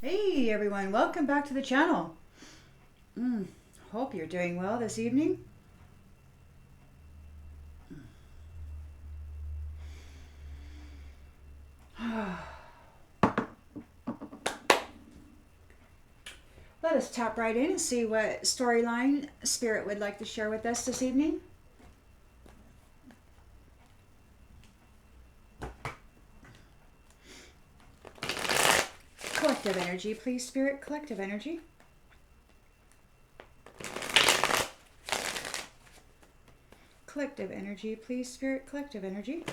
Hey everyone, welcome back to the channel. Hope you're doing well this evening. Let us tap right in and see what storyline Spirit would like to share with us this evening. Collective energy, please, Spirit. Collective energy. Collective energy, please, Spirit. Collective energy.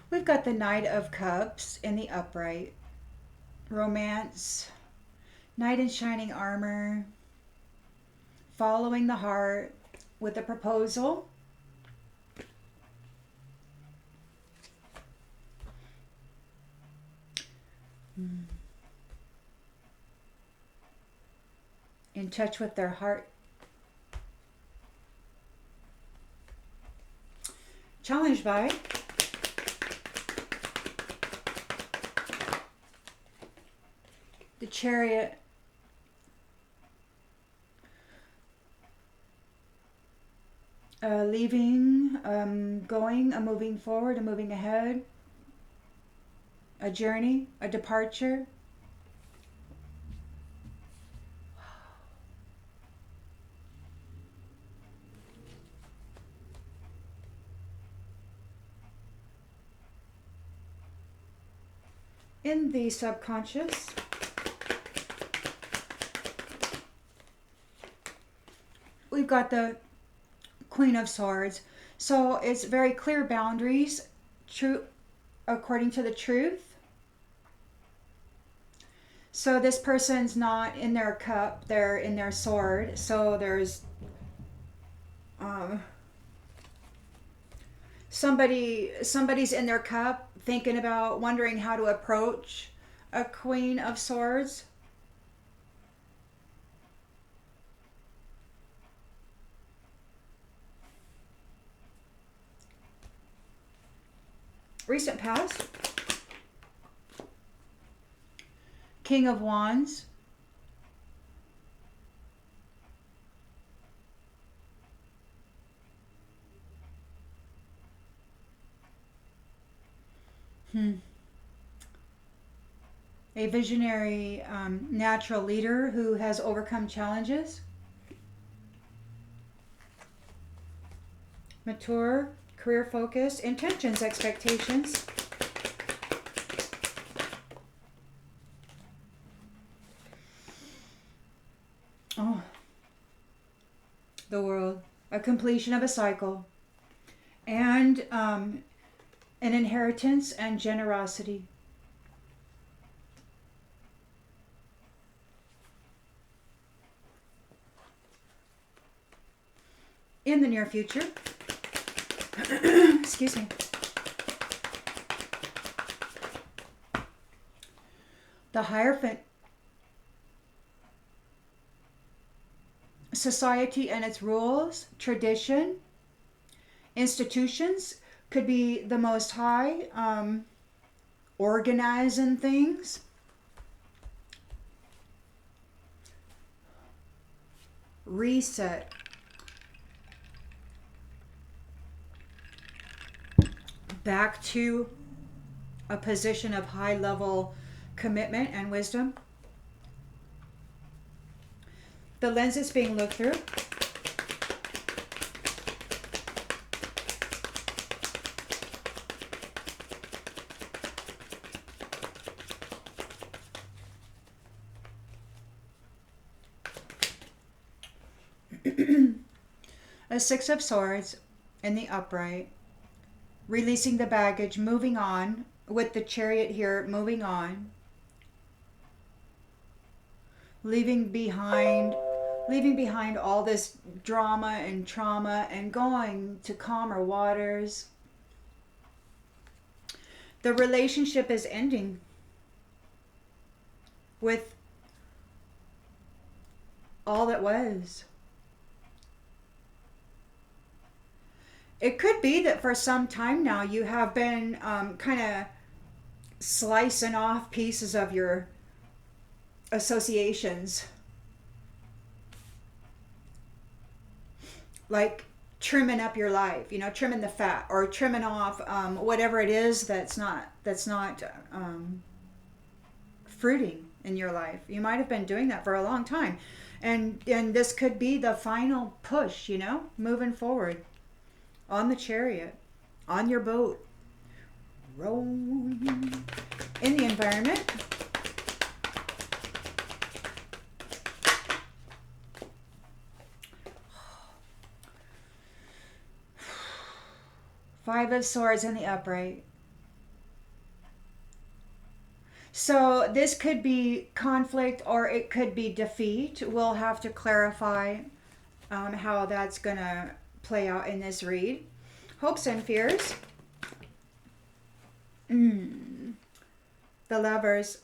We've got the Knight of Cups in the upright. Romance. Knight in shining armor. Following the heart with a proposal. In touch with their heart. Challenged by the Chariot. Leaving, going, a moving forward, a moving ahead, a journey, a departure. In the subconscious, we've got the Queen of Swords. So it's very clear boundaries, true according to the truth. So this person's not in their cup, they're in their sword. So there's somebody's in their cup thinking about wondering how to approach a Queen of Swords. Recent past. King of Wands. A visionary natural leader who has overcome challenges. Mature, career focused, intentions, expectations. Oh, the world, a completion of a cycle, and an inheritance and generosity. In the near future, excuse me, the Hierophant. Society and its rules, tradition, institutions could be the Most High, organizing things. Reset. Back to a position of high level commitment and wisdom. The lens is being looked through. A Six of Swords in the upright. Releasing the baggage, moving on, with the Chariot here, moving on. Leaving behind Leaving behind all this drama and trauma and going to calmer waters. The relationship is ending with all that was. It could be that for some time now you have been kind of slicing off pieces of your associations, like trimming up your life, trimming the fat or trimming off whatever it is that's not fruiting in your life. You might have been doing that for a long time, and this could be the final push, moving forward on the chariot, on your boat, rowing in the environment. Five of Swords in the upright. So this could be conflict or it could be defeat. We'll have to clarify how that's going to play out in this read. Hopes and fears. The Lovers.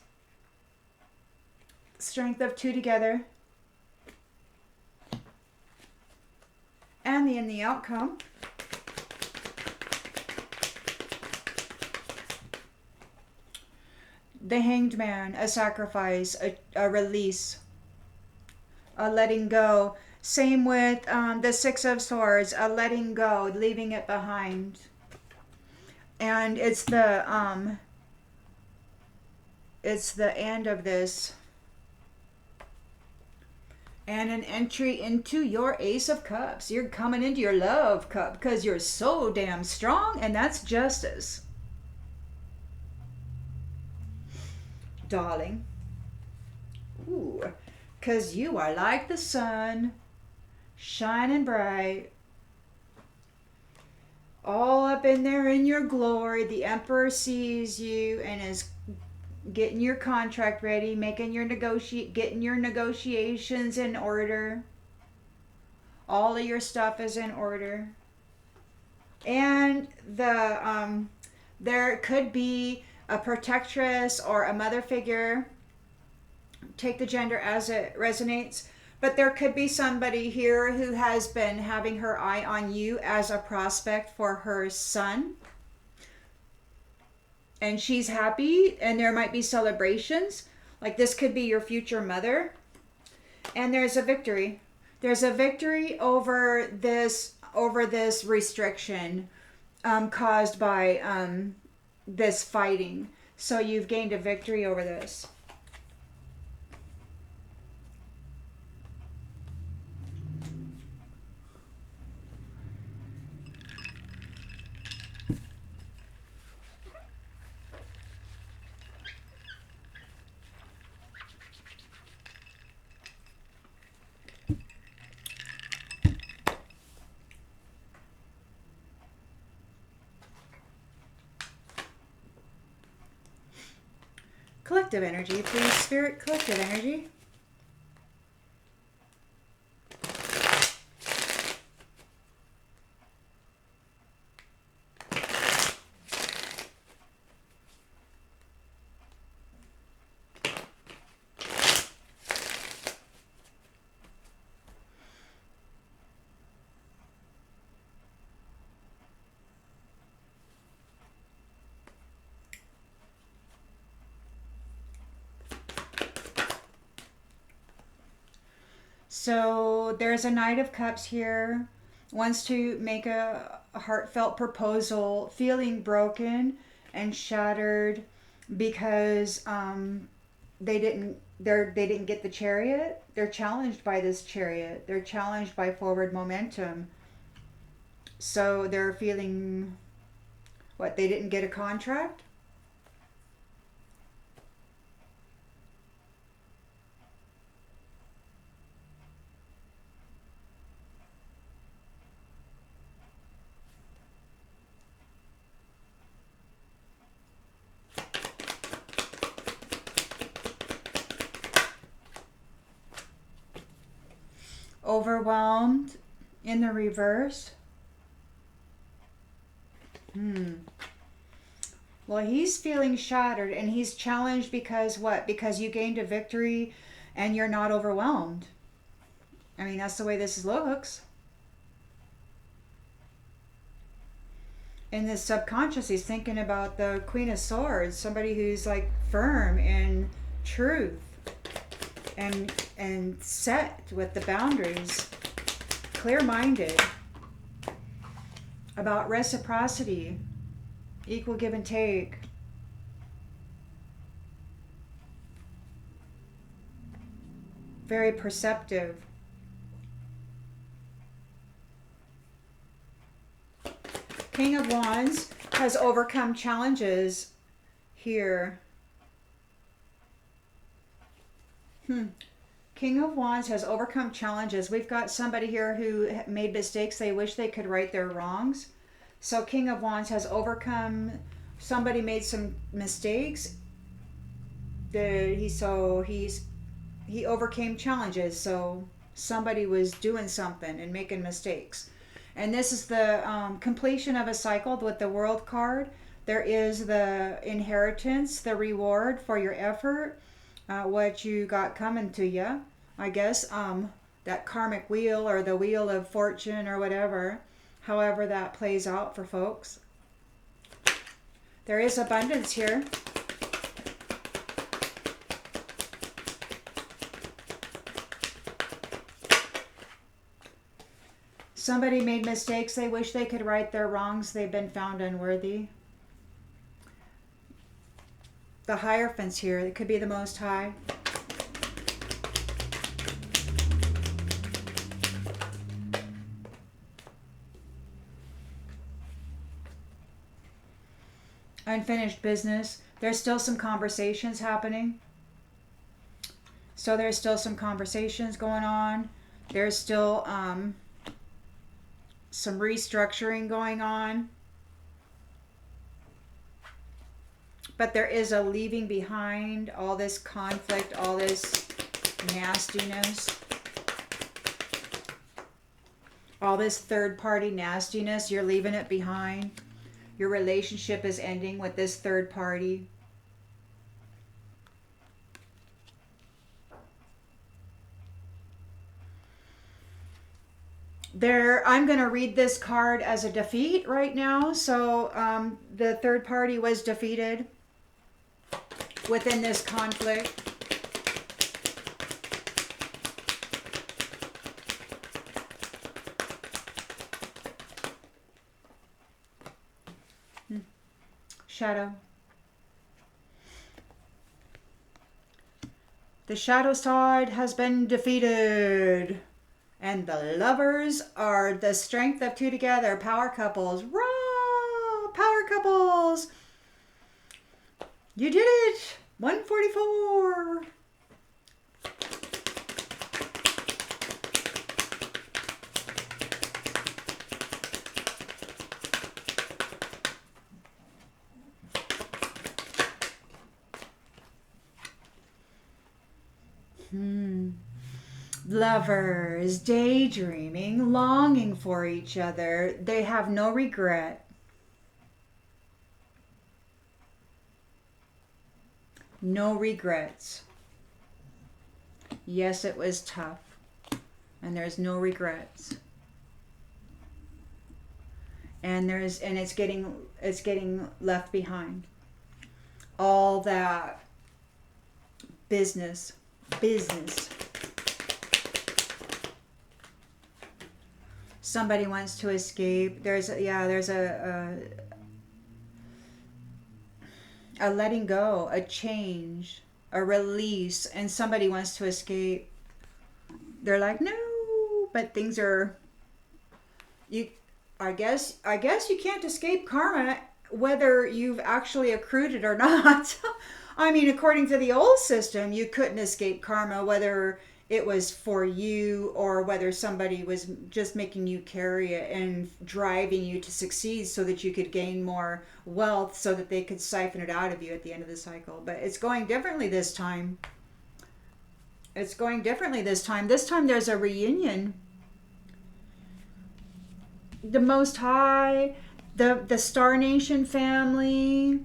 Strength of two together. And in the outcome. The Hanged Man, a sacrifice, a release, a letting go. Same with the Six of Swords, a letting go, leaving it behind. And it's the end of this. And an entry into your Ace of Cups. You're coming into your love cup because you're so damn strong, and that's justice. Darling. Ooh, because you are like the sun, shining bright, all up in there in your glory. The Emperor sees you and is getting your contract ready, getting your negotiations in order. All of your stuff is in order. And there could be a protectress or a mother figure. Take the gender as it resonates. But there could be somebody here who has been having her eye on you as a prospect for her son. And she's happy, and there might be celebrations. Like this could be your future mother. And there's a victory. There's a victory over this restriction caused by this fighting. So you've gained a victory over this. Collective energy, please, Spirit. Collective energy. So there's a Knight of Cups here, wants to make a heartfelt proposal, feeling broken and shattered because they didn't get the Chariot. They're challenged by this Chariot. They're challenged by forward momentum. So they're feeling they didn't get a contract. overwhelmed in the reverse. Well, he's feeling shattered, and he's challenged because what? Because you gained a victory and you're not overwhelmed. I mean, that's the way this looks. In the subconscious, he's thinking about the Queen of Swords, somebody who's like firm in truth and set with the boundaries, clear-minded about reciprocity, equal give and take. Very perceptive. King of Wands has overcome challenges here. King of Wands has overcome challenges. We've got somebody here who made mistakes. They wish they could right their wrongs. So King of Wands has overcome, somebody made some mistakes. He overcame challenges. So somebody was doing something and making mistakes. And this is the completion of a cycle with the World card. There is the inheritance, the reward for your effort, what you got coming to you. I guess that karmic wheel or the wheel of fortune or whatever, however that plays out for folks. There is abundance here. Somebody made mistakes. They wish they could right their wrongs. They've been found unworthy. The Hierophants here. It could be the Most High. Unfinished business. There's still some conversations happening. So there's still some conversations going on. There's still some restructuring going on. But there is a leaving behind all this conflict, all this nastiness, all this third-party nastiness. You're leaving it behind. Your relationship is ending with this third party. I'm going to read this card as a defeat right now. So the third party was defeated within this conflict. Shadow. The shadow side has been defeated. And the lovers are the strength of two together. Power couples. Raw! Power couples. You did it. 144. Lovers, daydreaming, longing for each other. They have no regret. No regrets. Yes, it was tough. And there's no regrets. And it's getting left behind. All that business. Somebody wants to escape. There's a letting go, a change, a release, and somebody wants to escape. They're like, no, but things are. I guess you can't escape karma, whether you've actually accrued it or not. I mean, according to the old system, you couldn't escape karma, whether it was for you or whether somebody was just making you carry it and driving you to succeed so that you could gain more wealth so that they could siphon it out of you at the end of the cycle. But it's going differently this time. This time there's a reunion. the Most High, the Star Nation family.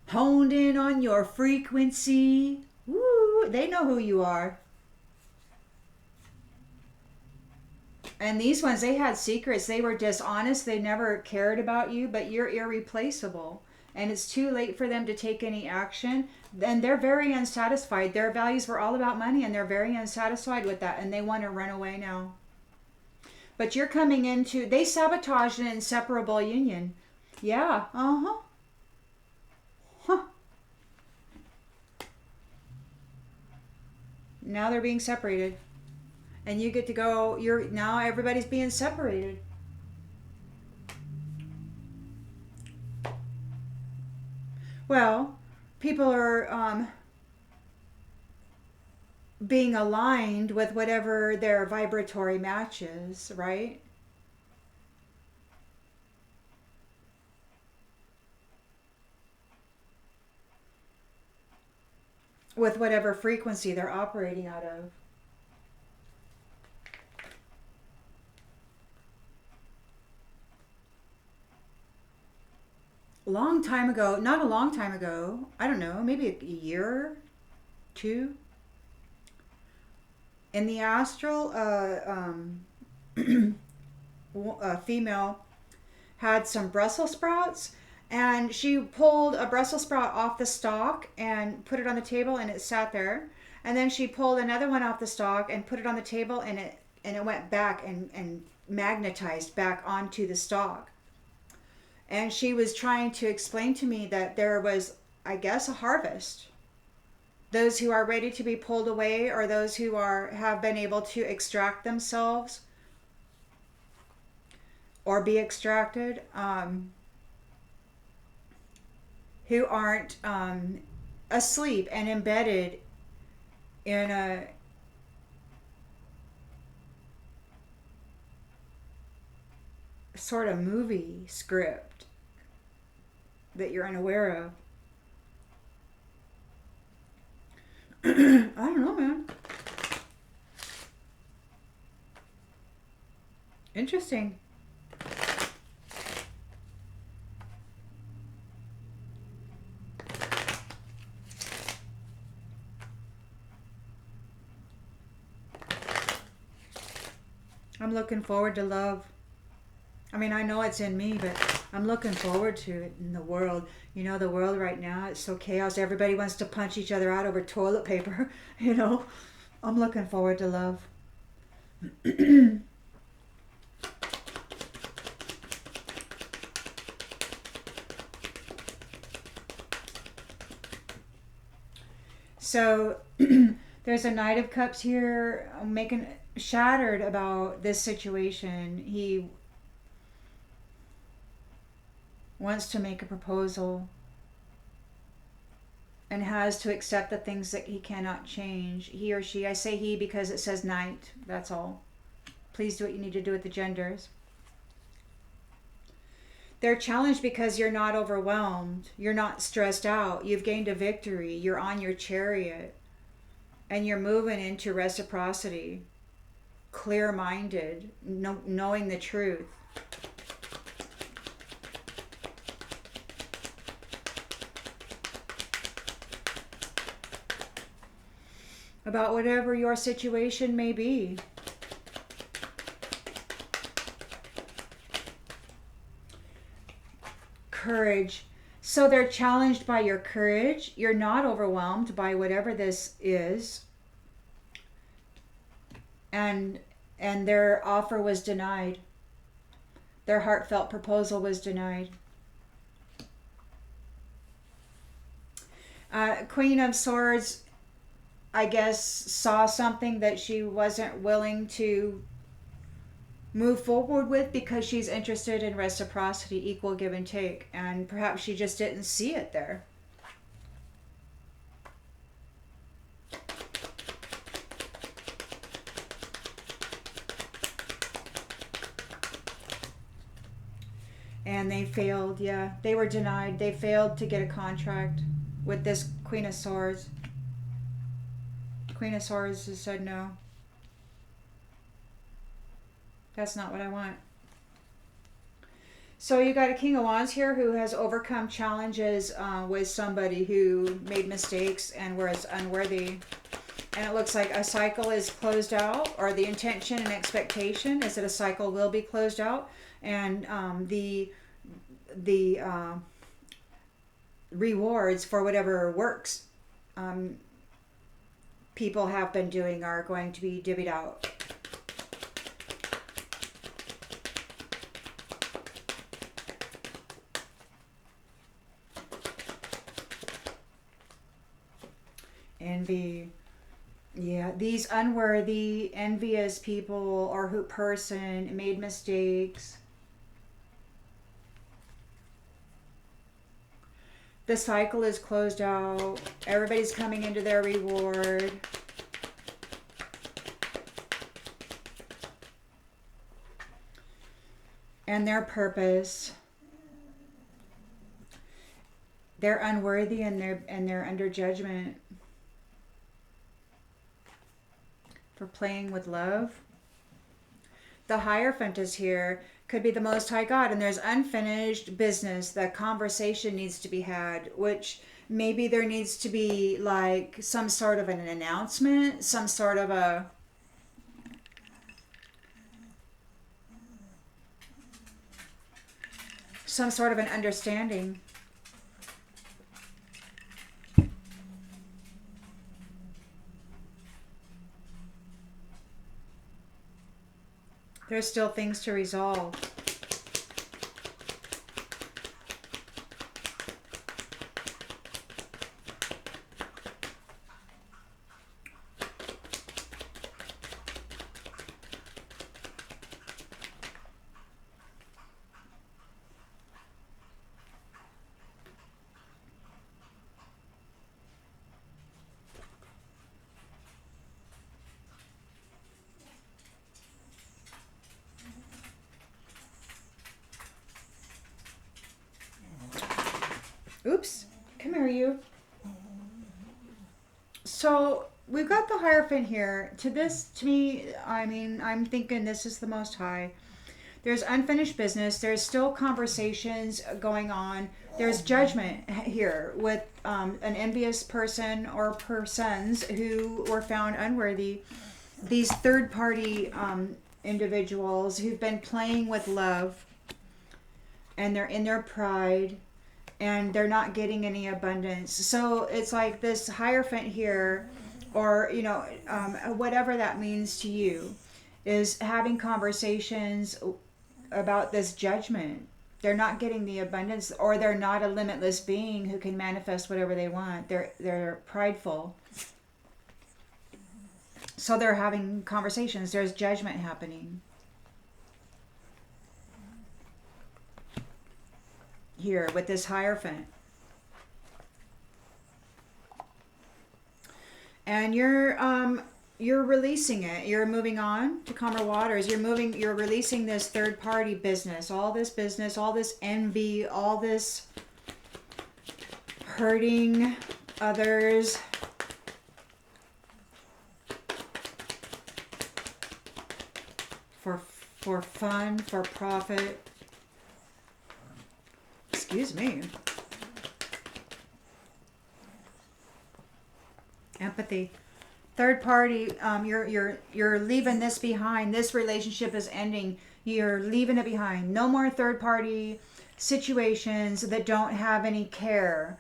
Honed in on your frequency. Woo, they know who you are. And these ones, they had secrets. They were dishonest. They never cared about you, but you're irreplaceable. And it's too late for them to take any action. And they're very unsatisfied. Their values were all about money, and they're very unsatisfied with that. And they want to run away now. But you're coming into, they sabotaged an inseparable union. Yeah, uh-huh. Huh. Now they're being separated. And you get to go, now everybody's being separated. Well, people are being aligned with whatever their vibratory match is, right? With whatever frequency they're operating out of. Long time ago, not a long time ago, I don't know, maybe a year, two, in the astral, a female had some Brussels sprouts, and she pulled a Brussels sprout off the stalk and put it on the table, and it sat there. And then she pulled another one off the stalk and put it on the table, and it went back and magnetized back onto the stalk. And she was trying to explain to me that there was, I guess, a harvest. Those who are ready to be pulled away, or those who have been able to extract themselves or be extracted, who aren't asleep and embedded in a sort of movie script that you're unaware of. I don't know, man. Interesting. I'm looking forward to love. I mean, I know it's in me, but I'm looking forward to it in the world. You know, the world right now, it's so chaos. Everybody wants to punch each other out over toilet paper. You know, I'm looking forward to love. So there's a Knight of Cups here making shattered about this situation. He wants to make a proposal and has to accept the things that he cannot change. He or she, I say he because it says Knight, that's all. Please do what you need to do with the genders. They're challenged because you're not overwhelmed. You're not stressed out. You've gained a victory. You're on your chariot. And you're moving into reciprocity. Clear-minded. Knowing the truth. About whatever your situation may be. Courage. So they're challenged by your courage. You're not overwhelmed by whatever this is. And their offer was denied. Their heartfelt proposal was denied. Queen of Swords, I guess, saw something that she wasn't willing to move forward with because she's interested in reciprocity, equal give and take, and perhaps she just didn't see it there. And they failed, yeah. They were denied. They failed to get a contract with this Queen of Swords. Queen of Swords has said no. That's not what I want. So you got a King of Wands here who has overcome challenges with somebody who made mistakes and was unworthy. And it looks like a cycle is closed out, or the intention and expectation is that a cycle will be closed out, and the rewards for whatever works people have been doing are going to be divvied out. Envy. Yeah, these unworthy, envious people or who person made mistakes. The cycle is closed out. Everybody's coming into their reward. And their purpose. They're unworthy and they're under judgment for playing with love. The Hierophant is here. Could be the Most High God, and there's unfinished business. The conversation needs to be had, which maybe there needs to be like some sort of an announcement, some sort of an understanding. There's still things to resolve. Oops, come here, you. So we've got the Hierophant here. To me, I mean, I'm thinking this is the Most High. There's unfinished business. There's still conversations going on. There's judgment here with an envious person or persons who were found unworthy. These third-party individuals who've been playing with love, and they're in their pride, and they're not getting any abundance. So it's like this Hierophant here, or whatever that means to you, is having conversations about this judgment. They're not getting the abundance, or they're not a limitless being who can manifest whatever they want. They're prideful. So they're having conversations. There's judgment happening here with this Hierophant. And you're releasing it. You're moving on to calmer waters. You're releasing this third party business, all this envy, all this hurting others. For fun, for profit. Excuse me. Empathy. Third party, you're leaving this behind. This relationship is ending. You're leaving it behind. No more third party situations that don't have any care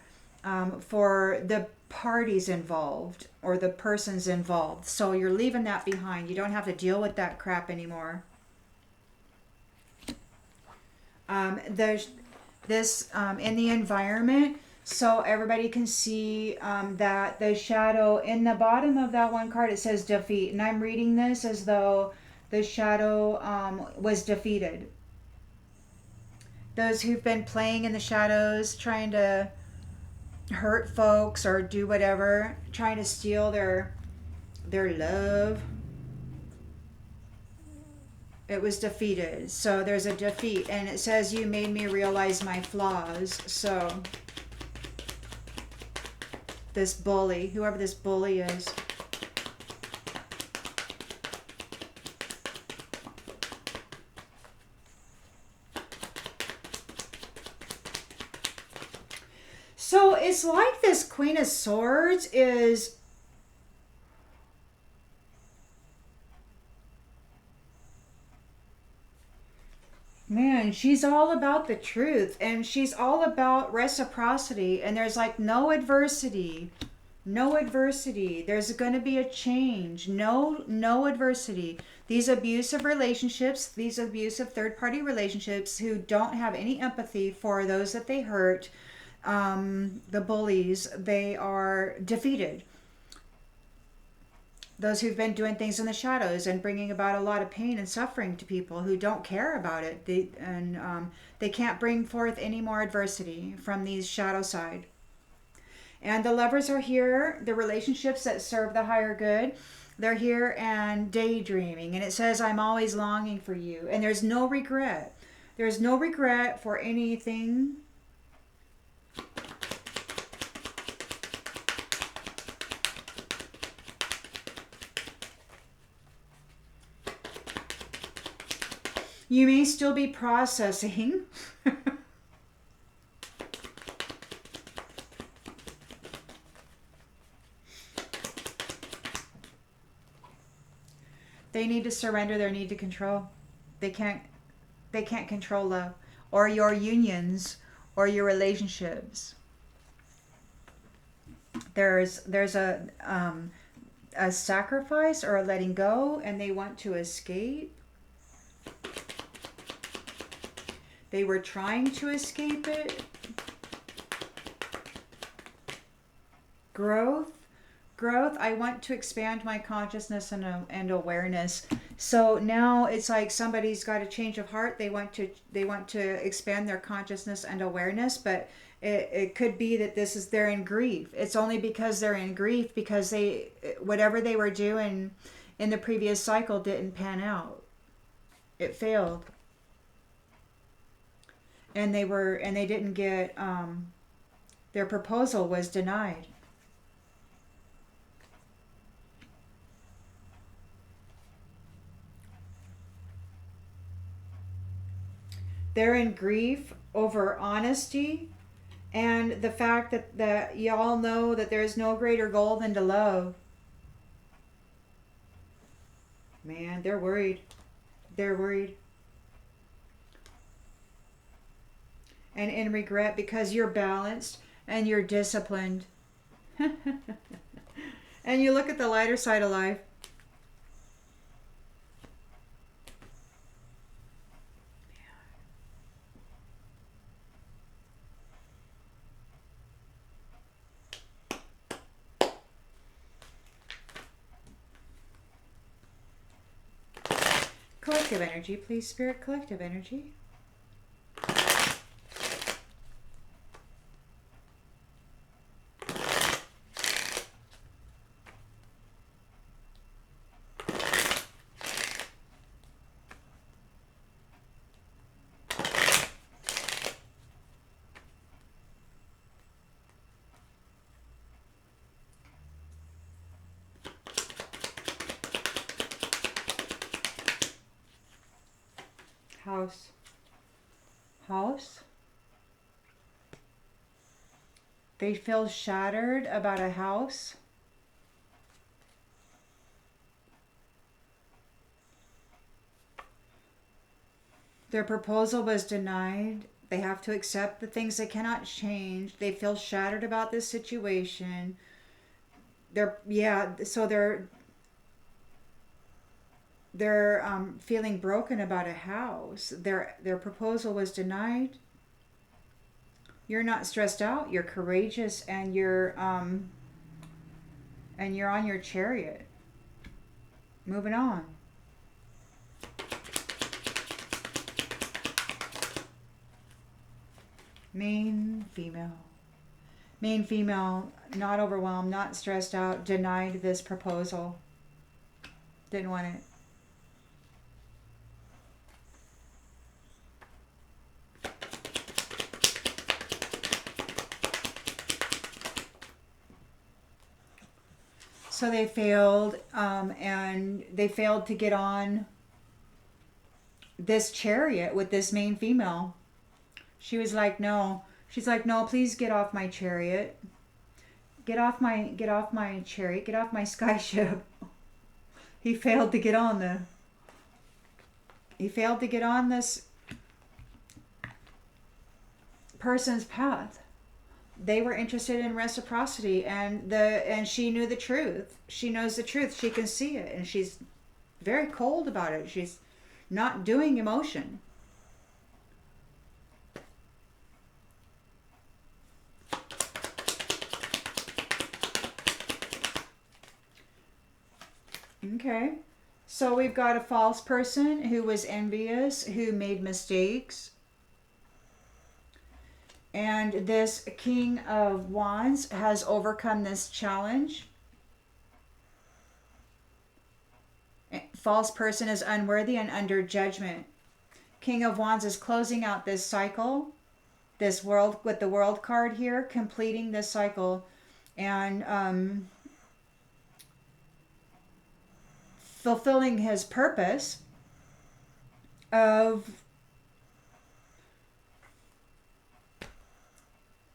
for the parties involved or the persons involved. So you're leaving that behind. You don't have to deal with that crap anymore. There's this in the environment, so everybody can see that the shadow in the bottom of that one card, it says defeat, and I'm reading this as though the shadow was defeated. Those who've been playing in the shadows, trying to hurt folks or do whatever, trying to steal their love, it was defeated. So there's a defeat, and it says you made me realize my flaws. So this bully, whoever this bully is, it's like this Queen of Swords is... Man, she's all about the truth, and she's all about reciprocity, and there's like no adversity. No adversity. There's going to be a change. No adversity. These abusive relationships, these abusive third-party relationships who don't have any empathy for those that they hurt, the bullies, they are defeated. Those who've been doing things in the shadows and bringing about a lot of pain and suffering to people who don't care about it. They can't bring forth any more adversity from these shadow side. And the lovers are here, the relationships that serve the higher good. They're here and daydreaming. And it says, I'm always longing for you. And there's no regret. There's no regret for anything. You may still be processing. They need to surrender their need to control. They can't control love or your unions or your relationships. There's a sacrifice or a letting go, and they want to escape. They were trying to escape it. Growth. I want to expand my consciousness and awareness. So now it's like somebody's got a change of heart. They want to expand their consciousness and awareness, but it could be that they're in grief. It's only because they're in grief because whatever they were doing in the previous cycle didn't pan out. It failed. And they didn't get their proposal was denied. They're in grief over honesty and the fact that y'all know that there's no greater goal than to love. Man, they're worried. They're worried. And in regret because you're balanced and you're disciplined. And you look at the lighter side of life. Collective energy, please, Spirit. Collective energy. House. They feel shattered about a house. Their proposal was denied. They have to accept the things they cannot change. They feel shattered about this situation. They're feeling broken about a house. Their proposal was denied. You're not stressed out. You're courageous, and you're on your chariot, moving on. Main female, not overwhelmed, not stressed out, denied this proposal. Didn't want it. So they failed, and they failed to get on this chariot with this main female. She was like, no. She's like, no, please get off my chariot. Get off my chariot, get off my skyship. He failed to get on the he failed to get on this person's path. They were interested in reciprocity, and she knew the truth. She knows the truth. She can see it, and she's very cold about it. She's not doing emotion. Okay. So we've got a false person who was envious, who made mistakes. And this King of Wands has overcome this challenge. False person is unworthy and under judgment. King of Wands is closing out this cycle, this world, with the world card here, completing this cycle, and fulfilling his purpose of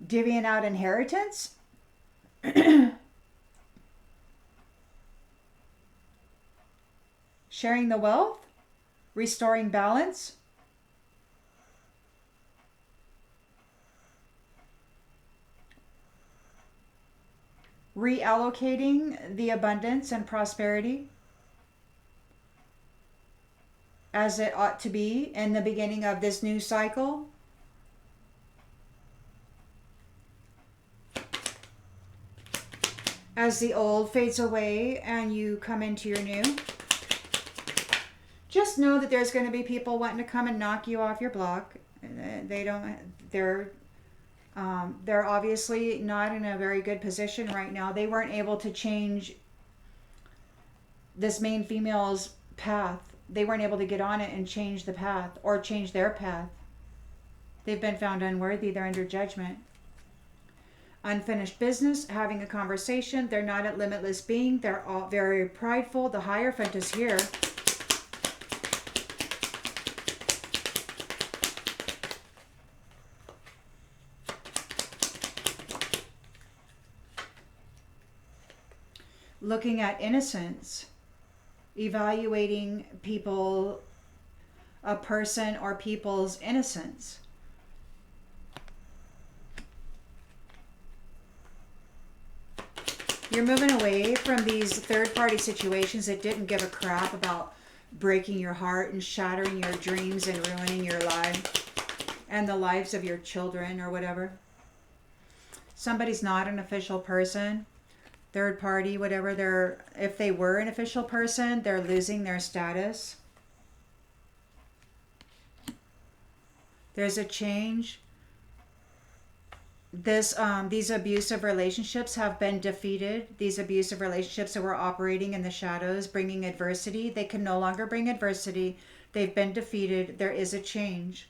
divvying out inheritance. Sharing the wealth, restoring balance, reallocating the abundance and prosperity as it ought to be in the beginning of this new cycle. As the old fades away and you come into your new, just know that there's going to be people wanting to come and knock you off your block. They're obviously not in a very good position right now. They weren't able to change this main female's path. They weren't able to get on it and change the path or change their path. They've been found unworthy. They're under judgment. Unfinished business, having a conversation. They're not a limitless being. They're all very prideful. The Hierophant is here. Looking at innocence, evaluating people, a person or people's innocence. You're moving away from these third-party situations that didn't give a crap about breaking your heart and shattering your dreams and ruining your life and the lives of your children or whatever. Somebody's not an official person. Third party, whatever, if they were an official person, they're losing their status. There's a change. These abusive relationships have been defeated. These abusive relationships that were operating in the shadows, bringing adversity, they can no longer bring adversity. They've been defeated. There is a change.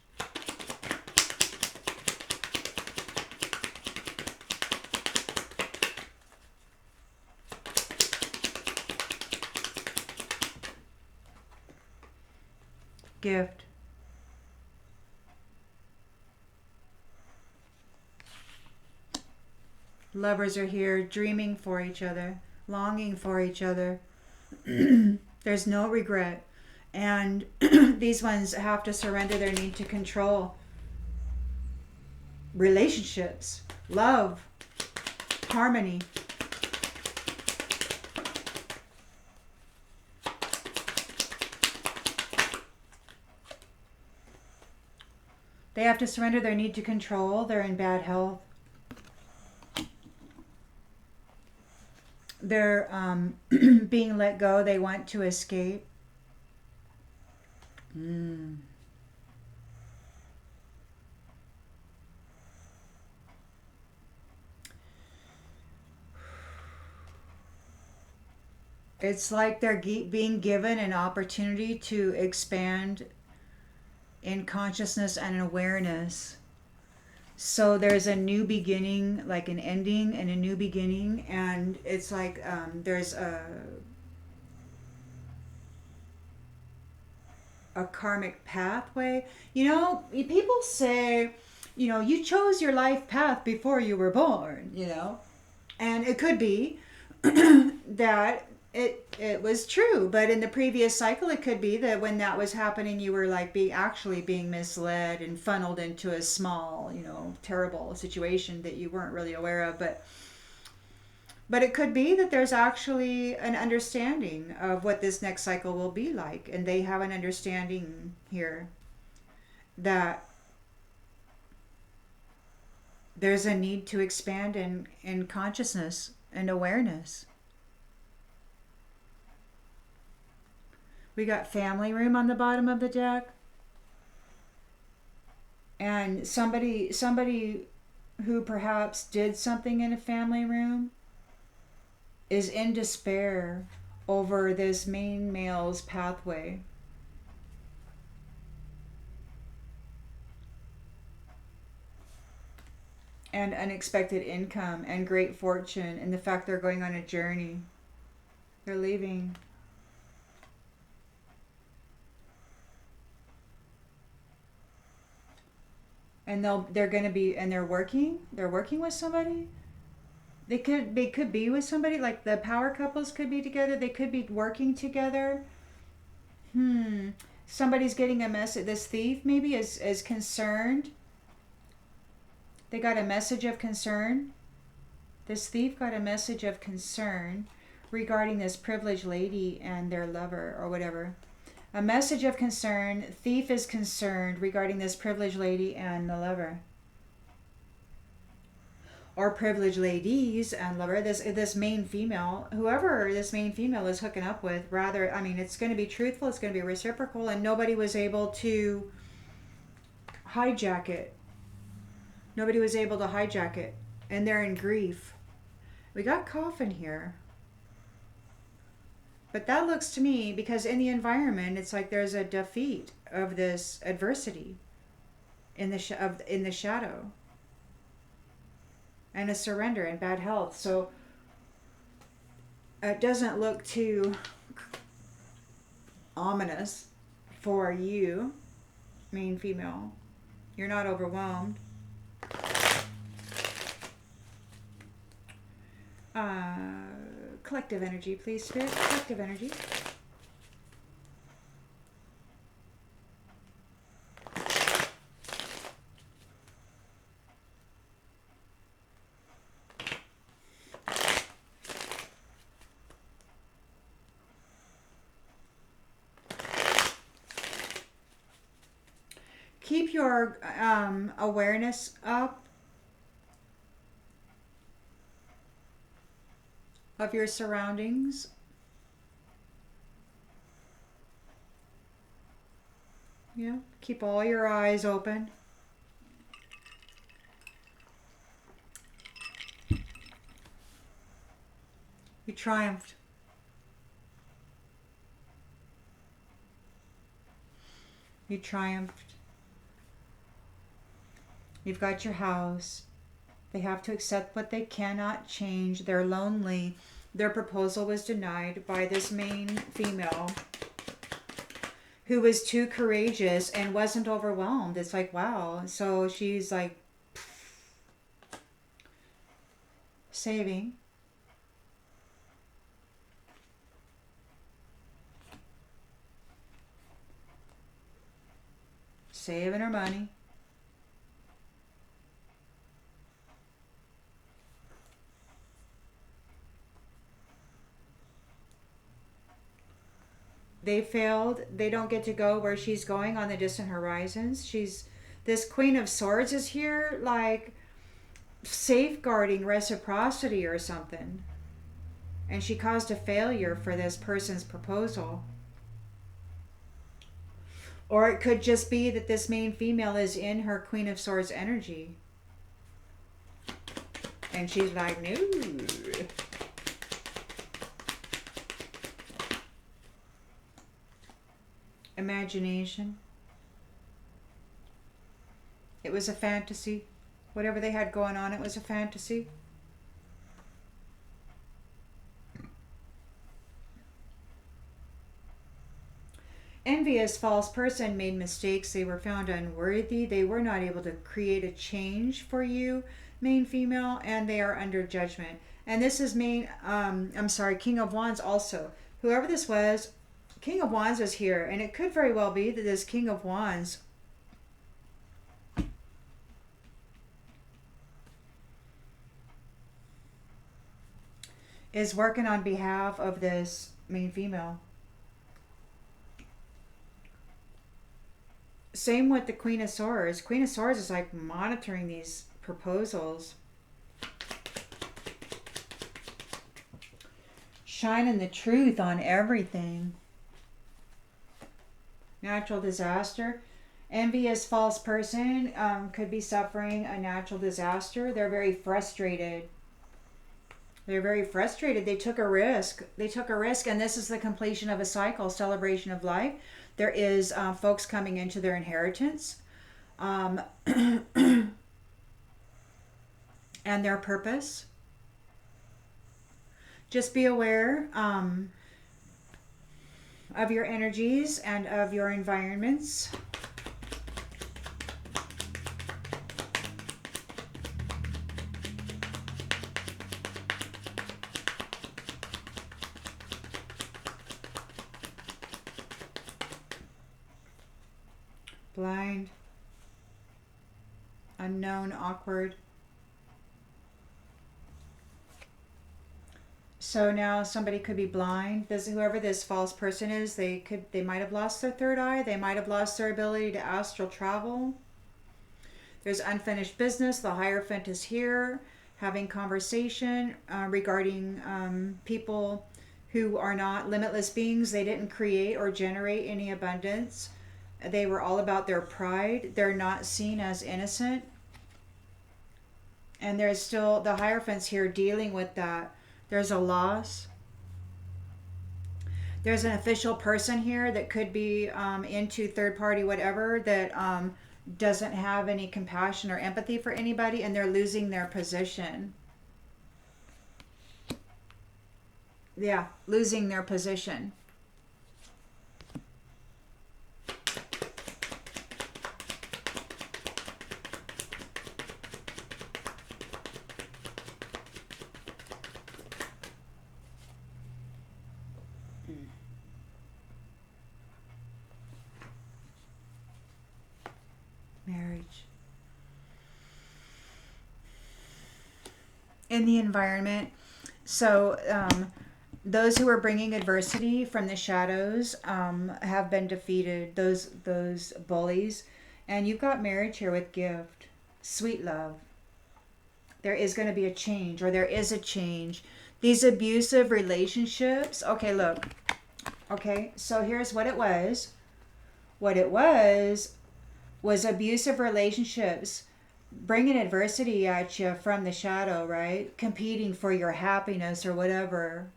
Gift. Lovers are here dreaming for each other, longing for each other. There's no regret. And these ones have to surrender their need to control relationships, love, harmony. They have to surrender their need to control. They're in bad health. They're being let go. They want to escape. It's like they're being given an opportunity to expand in consciousness and awareness. So there's a new beginning, like an ending and a new beginning, and it's like there's a karmic pathway. You know, people say, you know, you chose your life path before you were born, you know. And it could be that it was true, but in the previous cycle it could be that when that was happening you were like being misled and funneled into a small, terrible situation that you weren't really aware of. But it could be that there's actually an understanding of what this next cycle will be like, and they have an understanding here that there's a need to expand in consciousness and awareness. We got family room on the bottom of the deck, and somebody who perhaps did something in a family room is in despair over this main male's pathway. And unexpected income and great fortune, and the fact they're going on a journey. They're leaving. And they're going to be, and they're working with somebody. They could be with somebody, like the power couples could be together. They could be working together. Somebody's getting a message. This thief maybe is concerned. They got a message of concern. This thief got a message of concern regarding this privileged lady and their lover or whatever. A message of concern. Thief is concerned regarding this privileged lady and the lover. Or privileged ladies and lover. This main female, whoever this main female is hooking up with, rather, I mean, it's going to be truthful, it's going to be reciprocal, and nobody was able to hijack it. Nobody was able to hijack it. And they're in grief. We got coffin here. But that looks to me, because in the environment, it's like there's a defeat of this adversity in the shadow, and a surrender and bad health. So it doesn't look too ominous for you, main female. You're not overwhelmed. Collective energy, please, Spirit. Collective energy. Keep your awareness up of your surroundings. Yeah, keep all your eyes open. You triumphed. You triumphed. You've got your house. They have to accept what they cannot change. They're lonely. Their proposal was denied by this main female who was too courageous and wasn't overwhelmed. It's like, wow. So she's like saving. Saving her money. They failed. They don't get to go where she's going on the distant horizons. This Queen of Swords is here, like safeguarding reciprocity or something. And she caused a failure for this person's proposal. Or it could just be that this main female is in her Queen of Swords energy. And she's like, no. Imagination. It was a fantasy. Whatever they had going on, it was a fantasy. Envious false person made mistakes. They were found unworthy. They were not able to create a change for you, main female, and they are under judgment. And this is me, I'm sorry, King of Wands also. Whoever this was, King of Wands was here. And it could very well be that this King of Wands is working on behalf of this main female. Same with the Queen of Swords. Queen of Swords is like monitoring these proposals. Shining the truth on everything. Natural disaster. Envious false person could be suffering a natural disaster. They're very frustrated. They're very frustrated. They took a risk. They took a risk, and this is the completion of a cycle, celebration of life. There is folks coming into their inheritance and their purpose. Just be aware of your energies and of your environments. Blind, unknown, awkward. So now somebody could be blind. Whoever this false person is, they might have lost their third eye. They might have lost their ability to astral travel. There's unfinished business. The Hierophant is here, having conversation regarding people who are not limitless beings. They didn't create or generate any abundance. They were all about their pride. They're not seen as innocent. And there's still the Hierophant's here dealing with that. There's a loss. There's an official person here that could be into third party whatever that doesn't have any compassion or empathy for anybody, and they're losing their position. Yeah, losing their position. Marriage. In the environment. So those who are bringing adversity from the shadows have been defeated. Those bullies. And you've got marriage here with gift. Sweet love. There is going to be a change, or there is a change. These abusive relationships. Okay, look. Okay, so here's what it was. What it was abusive relationships bringing adversity at you from the shadow, right? Competing for your happiness or whatever.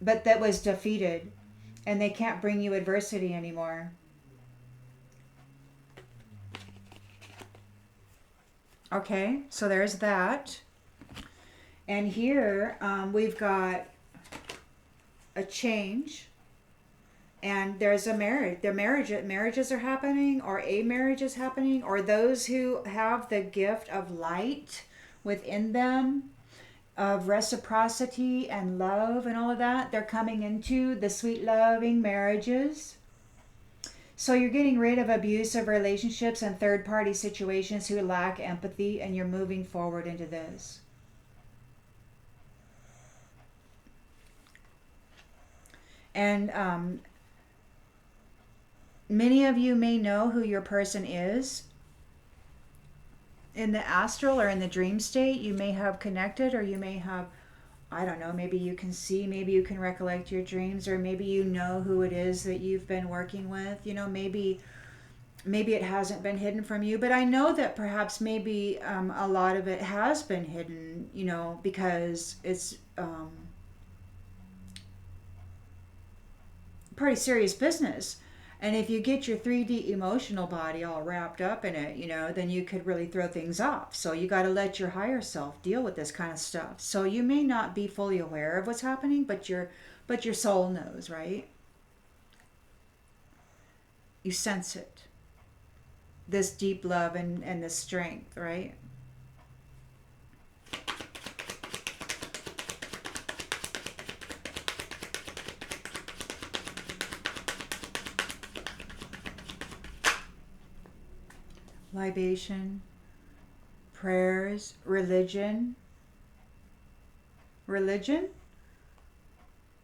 But that was defeated, and they can't bring you adversity anymore. Okay, so there's that. And here we've got a change. And there's a marriage. Marriages are happening, or a marriage is happening, or those who have the gift of light within them, of reciprocity and love and all of that, they're coming into the sweet loving marriages. So you're getting rid of abusive relationships and third party situations who lack empathy, and you're moving forward into this. And many of you may know who your person is. In the astral or in the dream state, you may have connected, or you may have, I don't know, maybe you can see, maybe you can recollect your dreams, or maybe you know who it is that you've been working with. You know, maybe it hasn't been hidden from you, but I know that perhaps maybe a lot of it has been hidden, you know, because it's pretty serious business. And if you get your 3D emotional body all wrapped up in it, you know, then you could really throw things off. So you got to let your higher self deal with this kind of stuff. So you may not be fully aware of what's happening, but your soul knows, right? You sense it. This deep love and this strength, right? libation, prayers, religion. Religion?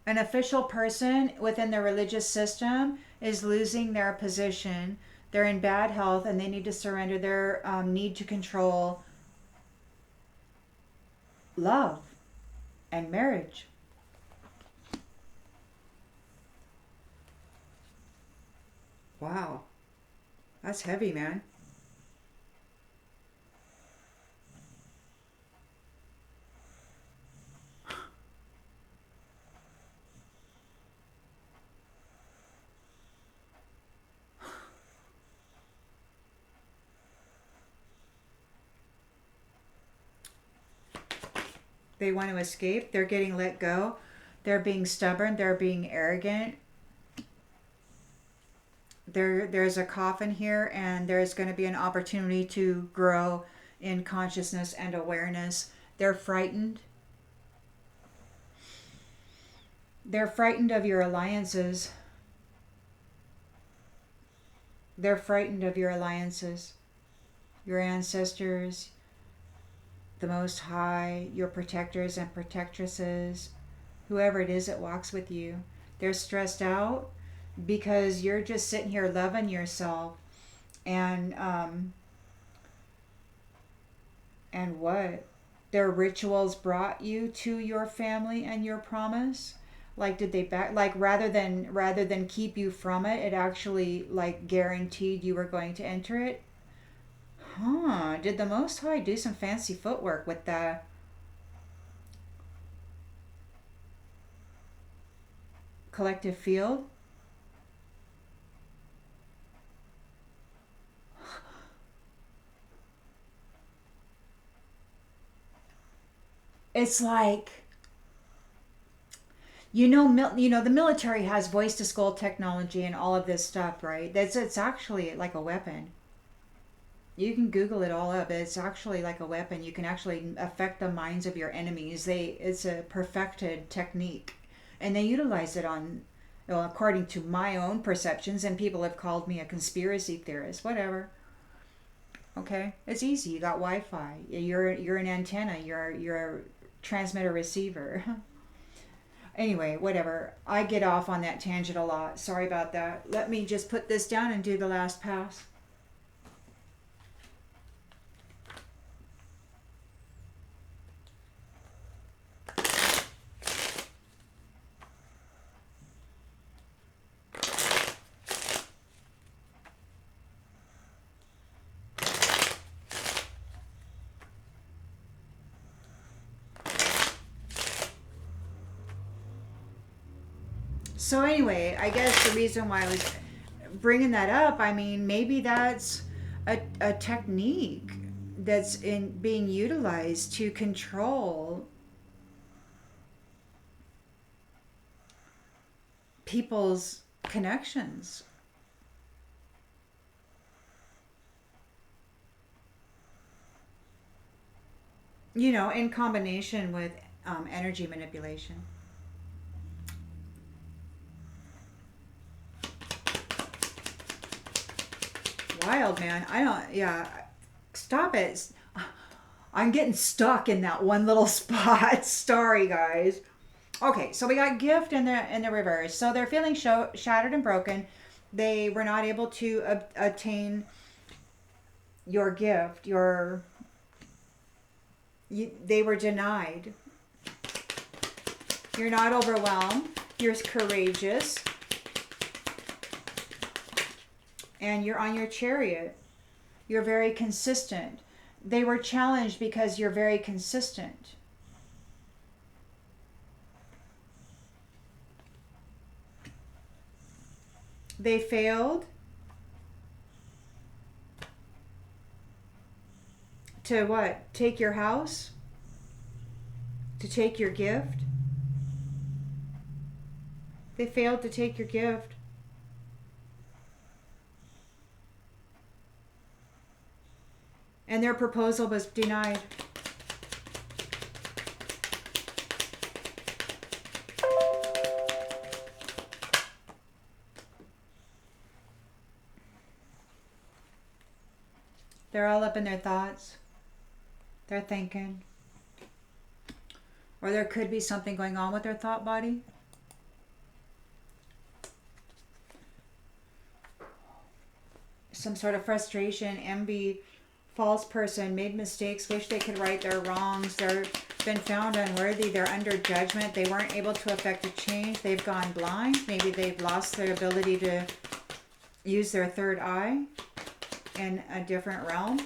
An official person within the religious system is losing their position. They're in bad health and they need to surrender their need to control love and marriage. Wow, that's heavy, man. They want to escape. They're getting let go. They're being stubborn. They're being arrogant. There's a coffin here, and there's going to be an opportunity to grow in consciousness and awareness. They're frightened. They're frightened of your alliances. They're frightened of your alliances, your ancestors, the Most High, your protectors and protectresses, whoever it is that walks with you. They're stressed out because you're just sitting here loving yourself, and what their rituals brought you to your family and your promise. Like, did they back, like, rather than keep you from it, it actually like guaranteed you were going to enter it? Huh, did the Most High do some fancy footwork with the collective field? It's like, the military has voice to skull technology and all of this stuff, right? It's actually like a weapon. You can Google it all up. It's actually like a weapon. You can actually affect the minds of your enemies. It's a perfected technique, and they utilize it on, well, according to my own perceptions. And people have called me a conspiracy theorist. Whatever. Okay, it's easy. You got Wi-Fi. You're an antenna. You're a transmitter receiver. Anyway, whatever. I get off on that tangent a lot. Sorry about that. Let me just put this down and do the last pass. So anyway, I guess the reason why I was bringing that up, I mean, maybe that's a technique that's in being utilized to control people's connections. In combination with energy manipulation. Wild, man. I don't, yeah. Stop it. I'm getting stuck in that one little spot. Sorry, guys. Okay, so we got gift in the reverse. So they're feeling shattered and broken. They were not able to attain your gift. They were denied. You're not overwhelmed. You're courageous. And you're on your chariot. You're very consistent. They were challenged because you're very consistent. They failed to what? Take your house? To take your gift? They failed to take your gift. And their proposal was denied. They're all up in their thoughts. They're thinking. Or there could be something going on with their thought body. Some sort of frustration, envy, false person, made mistakes, wish they could right their wrongs. They're been found unworthy. They're under judgment. They weren't able to effect a change. They've gone blind. Maybe they've lost their ability to use their third eye in a different realm.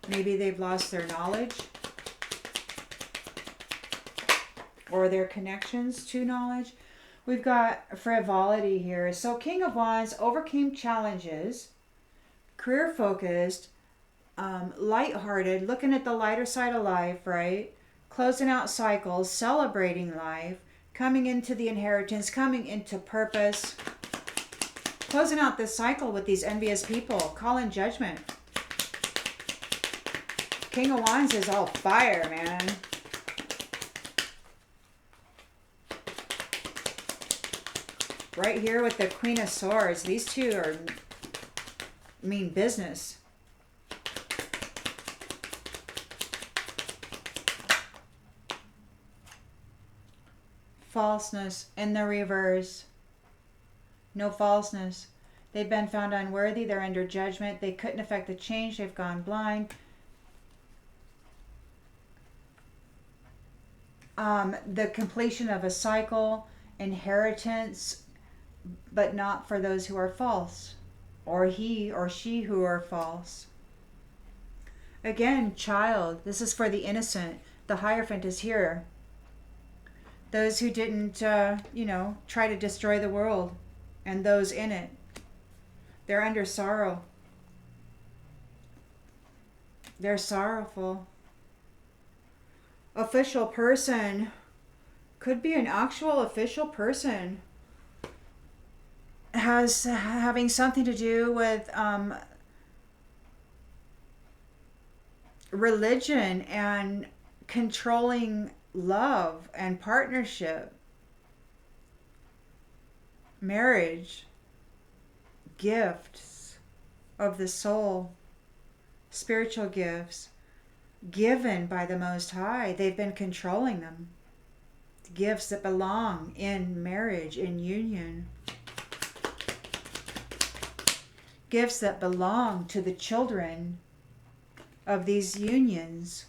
Maybe they've lost their knowledge or their connections to knowledge. We've got frivolity here. So King of Wands overcame challenges, career focused, lighthearted, looking at the lighter side of life, right? Closing out cycles, celebrating life, coming into the inheritance, coming into purpose, closing out this cycle with these envious people, calling judgment. King of Wands is all fire, man. Right here with the Queen of Swords. These two are mean business. Falseness in the reverse. No falseness. They've been found unworthy. They're under judgment. They couldn't effect the change. They've gone blind. The completion of a cycle, inheritance, but not for those who are false, or he or she who are false. Again, child, this is for the innocent. The Hierophant is here. Those who didn't, try to destroy the world and those in it. They're under sorrow. They're sorrowful. Official person. Could be an actual official person. Having something to do with religion and controlling love and partnership, marriage, gifts of the soul, spiritual gifts given by the Most High. They've been controlling them. Gifts that belong in marriage, in union. Gifts that belong to the children of these unions.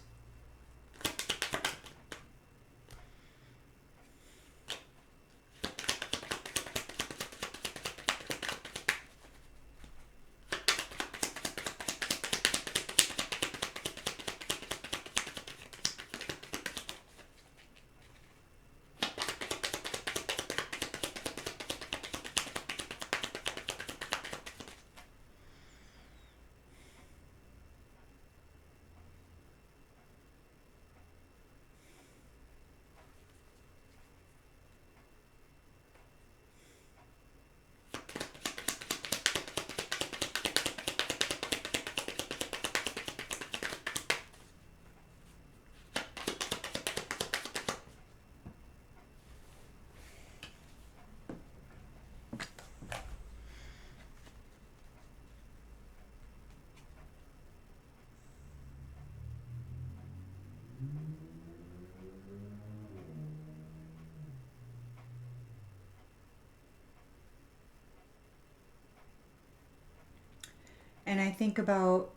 And I think about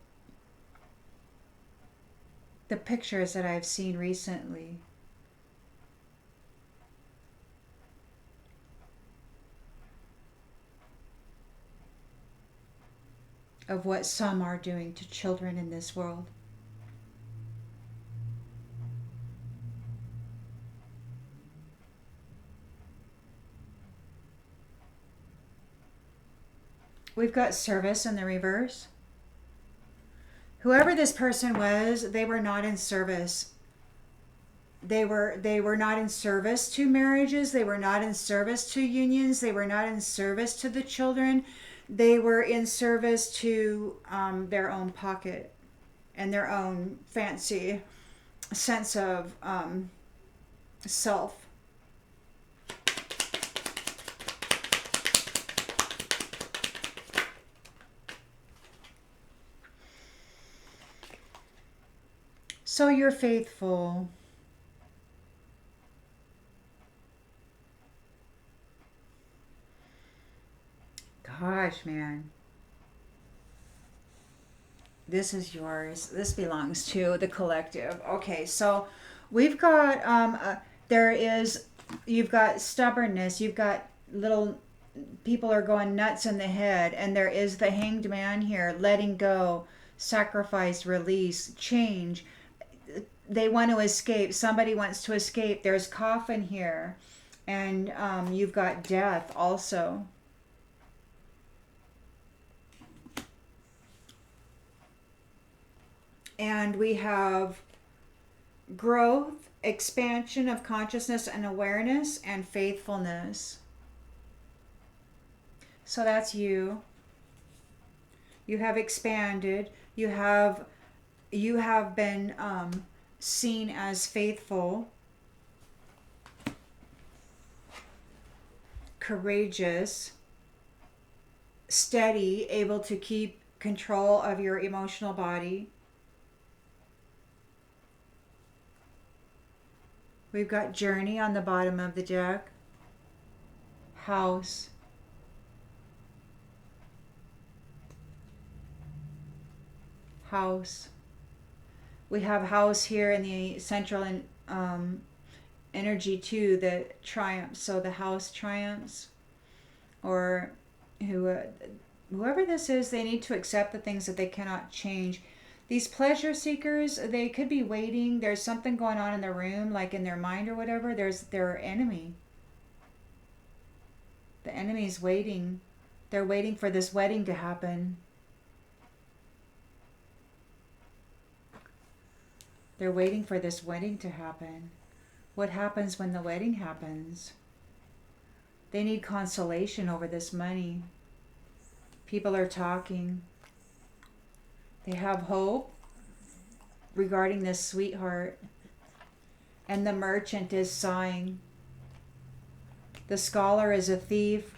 the pictures that I've seen recently. Of what some are doing to children in this world. We've got service in the reverse. Whoever this person was, they were not in service. They were not in service to marriages. They were not in service to unions. They were not in service to the children. They were in service to their own pocket and their own fancy sense of self. So you're faithful. Gosh, man. This is yours. This belongs to the collective. Okay, so we've got there is you've got stubbornness. You've got little people are going nuts in the head, and there is the hanged man here, letting go, sacrifice, release, change. They want to escape. Somebody wants to escape. There's coffin here, and you've got death also. And we have growth, expansion of consciousness and awareness, and faithfulness. So that's you. You have expanded. You have been seen as faithful, courageous, steady, able to keep control of your emotional body. We've got journey on the bottom of the deck. House. House. We have house here in the central energy too that triumphs. So the house triumphs, or whoever this is, they need to accept the things that they cannot change. These pleasure seekers, they could be waiting. There's something going on in their room, like in their mind or whatever. There's their enemy. The enemy's waiting. They're waiting for this wedding to happen. They're waiting for this wedding to happen. What happens when the wedding happens? They need consolation over this money. People are talking. They have hope regarding this sweetheart. And the merchant is sighing. The scholar is a thief.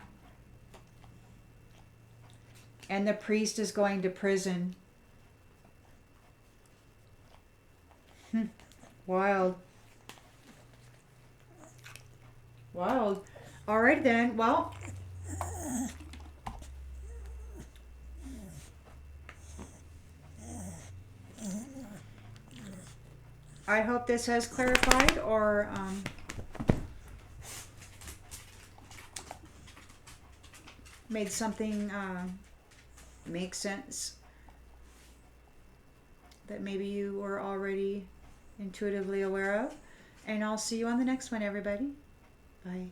And the priest is going to prison. Wild. Wild. All right then. Well, I hope this has clarified or made something make sense that maybe you were already intuitively aware of. And I'll see you on the next one, everybody. Bye.